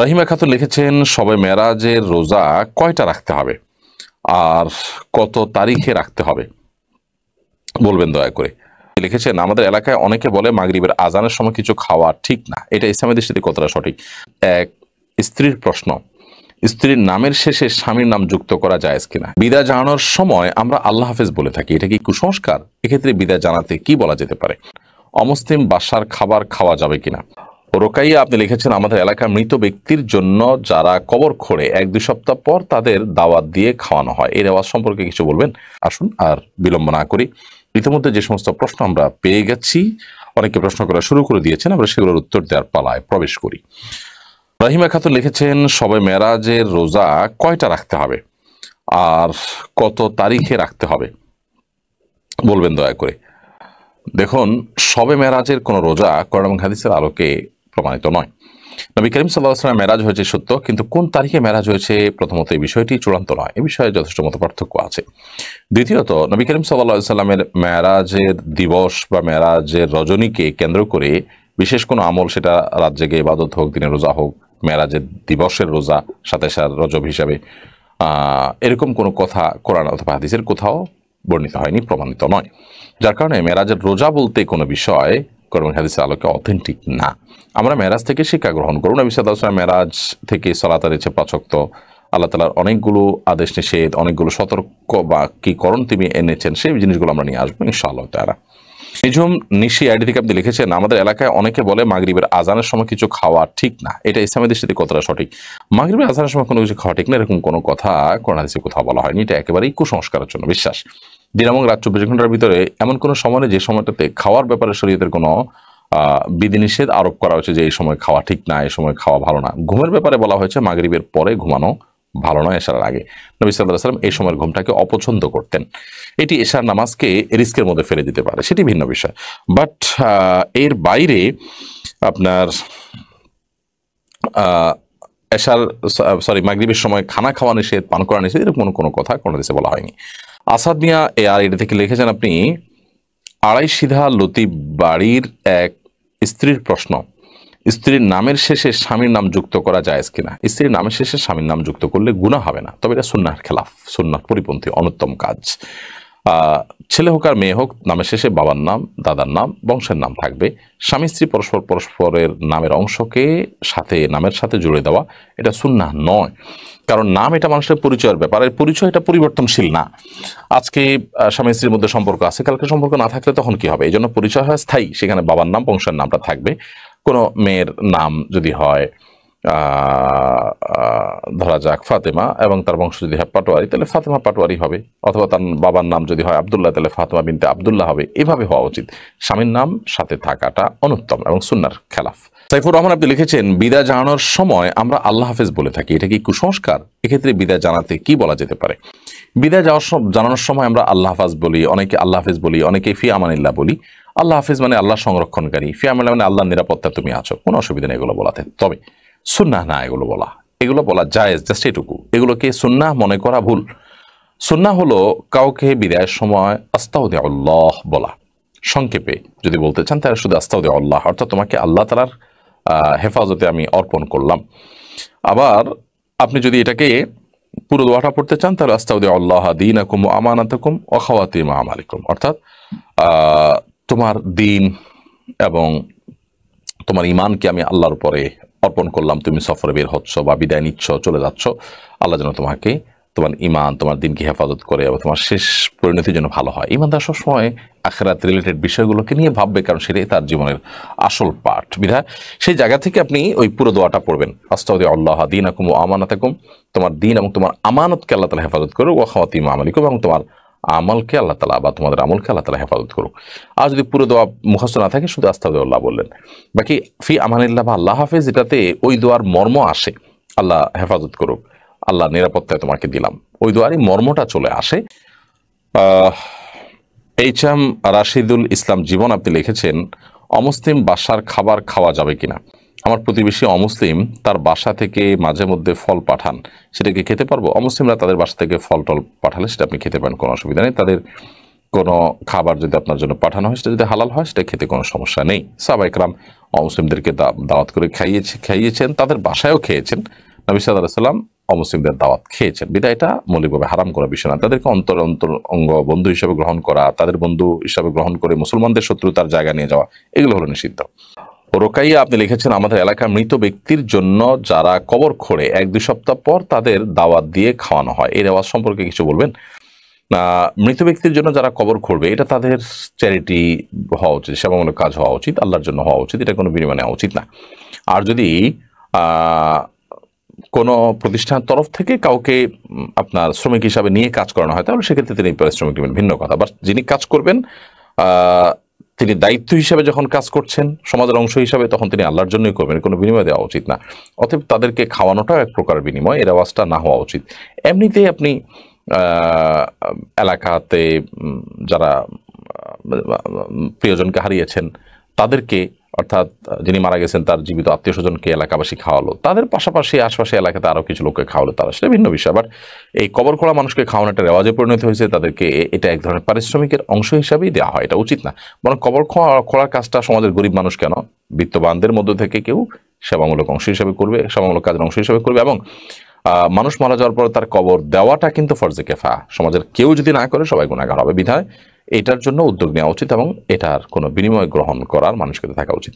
রাহিমা খাতুন লিখেছেন, শবে মেরাজের রোজা কয়টা রাখতে হবে আর কত তারিখে রাখতে হবে বলবেন দয়া করে। লিখেছেন, আমাদের এলাকায় অনেকে বলে মাগরিবের আজানের সময় কিছু খাওয়া ঠিক না, এটা ইসলামের দৃষ্টিতে কতটা সঠিক? এক, স্ত্রীর প্রশ্ন, স্ত্রীর নামের শেষে স্বামীর নাম যুক্ত করা জায়েজ কিনা? বিদায় জানানোর সময় আমরা আল্লাহ হাফেজ বলে থাকি, এটা কি কুসংস্কার? এক্ষেত্রে বিদায় জানাতে কি বলা যেতে পারে? অমুসলিম বাসার খাবার খাওয়া যাবে কিনা? রোকাইয়া আপনি লিখেছেন, আমাদের এলাকার মৃত ব্যক্তির জন্য যারা কবর খোঁড়ে 1-2 সপ্তাহ পর তাদের দাওয়াত দিয়ে খাওয়ানো হয়, এই রেওয়াজ সম্পর্কে কিছু বলবেন? আসুন আর বিলম্ব না করি, ইতিমধ্যে যে সমস্ত প্রশ্ন আমরা পেয়ে গেছি, অনেকে প্রশ্ন করা শুরু করে দিয়েছেন, আমরা সেগুলোর উত্তর দেওয়ার পালায় প্রবেশ করি। রাহিমা খাতুন লিখেছেন, শবে মেরাজের রোজা কয়টা রাখতে হবে আর কত তারিখে রাখতে হবে বলবেন দয়া করে। দেখুন, শবে মেরাজের কোনো রোজা কোরআন এবং হাদিসের আলোকে প্রমাণিত নয়। নবী করিম সাল্লাল্লাহু আলাইহি ওয়াসাল্লাম মেরাজ হয়েছে সত্য, কিন্তু কোন তারিখে মেরাজ হয়েছে প্রথমত এই বিষয়টি চূড়ান্ত নয়, এই বিষয়ে যথেষ্ট মত পার্থক্য আছে। দ্বিতীয়ত, নবী করিম সাল্লাল্লাহু আলাইহি ওয়াসাল্লামের মেরাজের দিবস বা মেরাজের রজনীকে কেন্দ্র করে বিশেষ কোনো আমল, সেটা রাত জেগে ইবাদত হোক, দিনের রোজা হোক, মেরাজের দিবসের রোজা 27 রজব হিসাবে, এরকম কোনো কথা কোরআন অথবা হাদিসের কোথাও বর্ণিত হয়নি, প্রমাণিত নয়। যার কারণে মেরাজের রোজা বলতে কোনো বিষয় কোরআন হাদিসের আলোকে অথেন্টিক না। আমরা মেরাজ থেকে শিক্ষা গ্রহণ করুন। নবী সাল্লাল্লাহু আলাইহি ওয়াসাল্লাম মেরাজ থেকে সালাত আদায়ের পাঁচ ওয়াক্ত, আল্লাহ তাআলার অনেকগুলো আদেশ নিষেধ, অনেকগুলো সতর্ক বা কি করণ তিনি এনেছেন, সেই জিনিসগুলো আমরা নিয়ে আসবো ইনশাআল্লাহ তাআলা। নিঝুম নিশি আইডি থেকে আপনি লিখেছেন, আমাদের এলাকায় অনেকে বলে মাগরিবের আজানের সময় কিছু খাওয়া ঠিক না, এটা ইসলামের দৃষ্টিতে কতটা সঠিক? মাগরিবের আজানের সময় কোনো কিছু খাওয়া ঠিক না, এরকম কোনো কথা কোরআন হাদিসে কোথাও বলা হয়নি, এটা একেবারেই কুসংস্কারের জন্য বিশ্বাস। দিন এবং রাত 24 ঘন্টার ভিতরে এমন কোনো সময় নেই যে সময়টাতে খাওয়ার ব্যাপারে শরীয়তের কোনো বিধিনিষেধ আরোপ করা হয়েছে যে এই সময় খাওয়া ঠিক না, এই সময় খাওয়া ভালো না। ঘুমের ব্যাপারে বলা হয়েছে মাগরিবের পরে ঘুমানো ভালো নয়, এশার আগে। নবী সাল্লাল্লাহু আলাইহি ওয়াসাল্লাম এই সময়ের ঘুমটাকে অপছন্দ করতেন, এটি এশার নামাজকে রিস্কের মধ্যে ফেলে দিতে পারে, সেটি ভিন্ন বিষয়। বাট এর বাইরে আপনার এশার মাগরিবের সময় খানা খাওয়া নিষেধ, পান করা নিষেধ, এরকম কোনো কথা কোনো দেশে বলা হয়নি। আসাদ মিয়া এটা থেকে লিখেছেন, আপনি আড়াই সিধা লতিফ বাড়ির এক স্ত্রীর প্রশ্ন, স্ত্রীর নামের শেষে স্বামীর নাম যুক্ত করা জায়েজ কিনা? স্ত্রীর নামের শেষে স্বামীর নাম যুক্ত করলে গুনাহ হবে না, তবে এটা সুন্নাহর খেলাফ, সুন্নাহ পরিপন্থী অনুত্তম কাজ। ছেলে হোক আর মেয়ে হোক, নামের শেষে বাবার নাম, দাদার নাম, বংশের নাম থাকবে। স্বামী স্ত্রী পরস্পরের নামের অংশকে নামের সাথে জুড়ে দেওয়া এটা সুন্নাহ নয়, কারণ নাম এটা মানুষের পরিচয়ের ব্যাপার, এর পরিচয় এটা পরিবর্তনশীল না। আজকে স্বামী স্ত্রীর মধ্যে সম্পর্ক আছে, কালকে সম্পর্ক না থাকলে তখন কি হবে? এই জন্য পরিচয় হয় স্থায়ী, সেখানে বাবার নাম, বংশের নামটা থাকবে। কোনো মেয়ের নাম যদি হয় ধরা যাক ফাতেমা এবং তার বংশ যদি হয় পাটোয়ারি, তাহলে ফাতেমা পাটোয়ারি হবে, অথবা তার বাবার নাম যদি হয় আব্দুল্লাহ, তাহলে ফাতেমা বিনতে আব্দুল্লাহ হবে। এভাবে হওয়া উচিত, স্বামীর নাম সাথে থাকাটা অনুত্তম এবং সুন্নাহর খেলাফ। সাইফুর রহমান আপনি লিখেছেন, বিদায় জানানোর সময় আমরা আল্লাহ হাফেজ বলে থাকি, এটা কি কুসংস্কার? এক্ষেত্রে বিদায় জানাতে কি বলা যেতে পারে? বিদায় জানানোর সময় আমরা আল্লাহ হাফেজ বলি, অনেকে আল্লাহ হাফেজ বলি, অনেকে ফি আমানিল্লাহ বলি। আল্লাহ হাফেজ মানে আল্লাহ সংরক্ষণকারী, ফি আমানিল্লাহ মানে আল্লাহর নিরাপত্তা তুমি আছো, কোনো অসুবিধা নেই এগুলো বলাতে। তবে সুন্নাহ না এগুলো বলা, এগুলো বলা জায়েজ, জাস্ট এটুকু। এগুলোকে সুন্নাহ মনে করা ভুল। সুন্নাহ হলো কাউকে বিদায়ের সময় আস্তাউদিউল্লাহ বলা। সংক্ষেপে যদি বলতে চান তাহলে শুধু আস্তাউদিউল্লাহ, অর্থাৎ তোমাকে আল্লাহ তাআলার হেফাজতে আমি অর্পণ করলাম। আবার আপনি যদি এটাকে পুরো দোয়াটা পড়তে চান তাহলে আস্তাউদিউল্লাহ দীনাকুম ওয়া আমানাতাকুম ওয়া খাওয়াতিম আমালিকুম, অর্থাৎ তোমার দিন এবং তোমার ইমানকে আমি আল্লাহর উপরে অর্পণ করলাম। তুমি সফরে বের হচ্ছ বা বিদায় নিচ্ছ, চলে যাচ্ছ, আল্লাহ যেন তোমাকে তোমার ইমান, তোমার দিনকে হেফাজত করে এবং তোমার শেষ পরিণতি যেন ভালো হয়। ইমানদার সবসময় আখিরাত রিলেটেড বিষয়গুলোকে নিয়ে ভাববে, কারণ সেটাই তার জীবনের আসল পাঠ। বিধায় সেই জায়গা থেকে আপনি ওই পুরো দোয়াটা পড়বেন, আস্তাউদিউল্লাহ দীনাকুম ওয়া আমানাতাকুম, তোমার দিন এবং তোমার আমানতকে আল্লাহ তাআলা হেফাজত করো, ওয়া খাওয়াতিম আমালিকুম, এবং তোমার আমলকে আল্লাহ তাআলা বা তোমাদের আমলকে আল্লাহ তাআলা হেফাজত করুক। আর যদি পুরো দোয়া মুখস্থ না থাকে, শুধু আস্তাগফিরুল্লাহ বললেন। বাকি ফি আমানিল্লাহ বা আল্লাহ হাফেজ, এটাতে ওই দোয়ার মর্ম আসে, আল্লাহ হেফাজত করুক, আল্লাহ নিরাপত্তায় তোমাকে দিলাম, ওই দোয়ারই মর্মটা চলে আসে। এইচ.এম. রাশিদুল ইসলাম জীবন আপনি লিখেছেন, অমুসলিম বাসার খাবার খাওয়া যাবে কিনা? আমার প্রতিবেশী অমুসলিম, তার বাসা থেকে মাঝে মধ্যে ফল পাঠান, সেটাকে খেতে পারবো? অমুসলিমরা তাদের বাসা থেকে ফল টল পাঠালে সেটা আপনি খেতে পারেন, কোনো অসুবিধা নেই। তাদের কোনো খাবার যদি আপনার জন্য পাঠানো হয়, সেটা যদি হালাল হয়, সেটা খেতে কোনো সমস্যা নেই। সাহাবা একরাম অমুসলিমদেরকে দাওয়াত করে খাইয়েছেন, তাদের বাসায়ও খেয়েছেন। নবী সাল্লাল্লাহু আলাইহি ওয়াসাল্লাম অমুসলিমদের দাওয়াত খেয়েছেন, বিধায় এটা মৌলিকভাবে হারাম করা বিষয় না। তাদেরকে অঙ্গ বন্ধু হিসেবে গ্রহণ করা, তাদের বন্ধু হিসাবে গ্রহণ করে মুসলমানদের শত্রুতার জায়গা নিয়ে যাওয়া, এগুলো হলো নিষিদ্ধ। রোকাইয়া আপনি লিখেছেন, আমাদের এলাকার মৃত ব্যক্তির জন্য যারা কবর খোঁড়ে 1-2 সপ্তাহ পর তাদের দাওয়াত দিয়ে খাওয়ানো হয়, এই রেওয়াজ সম্পর্কে কিছু বলবেন? মৃত ব্যক্তির জন্য যারা কবর খুঁড়বে, এটা তাদের চ্যারিটি হওয়া উচিত, সেবামূলক কাজ হওয়া উচিত, আল্লাহর জন্য হওয়া উচিত, এটা কোনো বিনিময় নেওয়া উচিত না। আর যদি কোনো প্রতিষ্ঠানের তরফ থেকে কাউকে আপনার শ্রমিক হিসাবে নিয়ে কাজ করানো হয়, তাহলে সেক্ষেত্রে তিনি পারিশ্রমিক নেবেন, ভিন্ন কথা। বাট যিনি কাজ করবেন, তিনি দায়িত্ব হিসাবে যখন কাজ করছেন সমাজের অংশ হিসাবে, তখন তিনি আল্লাহর জন্যই করবেন, কোনো বিনিময় দেওয়া উচিত না। অতএব তাদেরকে খাওয়ানোটাও এক প্রকার বিনিময়, এর আওয়াজটা না হওয়া উচিত। এমনিতেই আপনি এলাকাতে যারা প্রিয়জনকে হারিয়েছেন তাদেরকে, অর্থাৎ যিনি মারা গেছেন তার জীবিত আত্মীয় স্বজনকে এলাকাবাসী খাওয়ালো, তাদের পাশাপাশি আশপাশে এলাকাতে আরও কিছু লোককে খাওয়ালো, তারা, সেটা ভিন্ন বিষয়। আবার এই কবর খোঁড়া মানুষকে খাওয়ানো একটা রেওয়াজে পরিণত হয়েছে, তাদেরকে এটা এক ধরনের পারিশ্রমিকের অংশ হিসাবেই দেওয়া হয়, এটা উচিত না। বরং কবর খোঁড়ার কাজটা সমাজের গরিব মানুষ কেন, বিত্তবানদের মধ্য থেকে কেউ সেবামূলক অংশ হিসাবে করবে, সেবামূলক কাজের অংশ হিসাবে করবে। এবং মানুষ মারা যাওয়ার পর তার কবর দেওয়াটা কিন্তু ফরজে কিফায়া, সমাজের কেউ যদি না করে সবাই গুনাহগার হবে, বিধায় এটার জন্য উদ্যোগ নেওয়া উচিত এবং এটার কোনো বিনিময় গ্রহণ করার মানুষকে থাকা উচিত।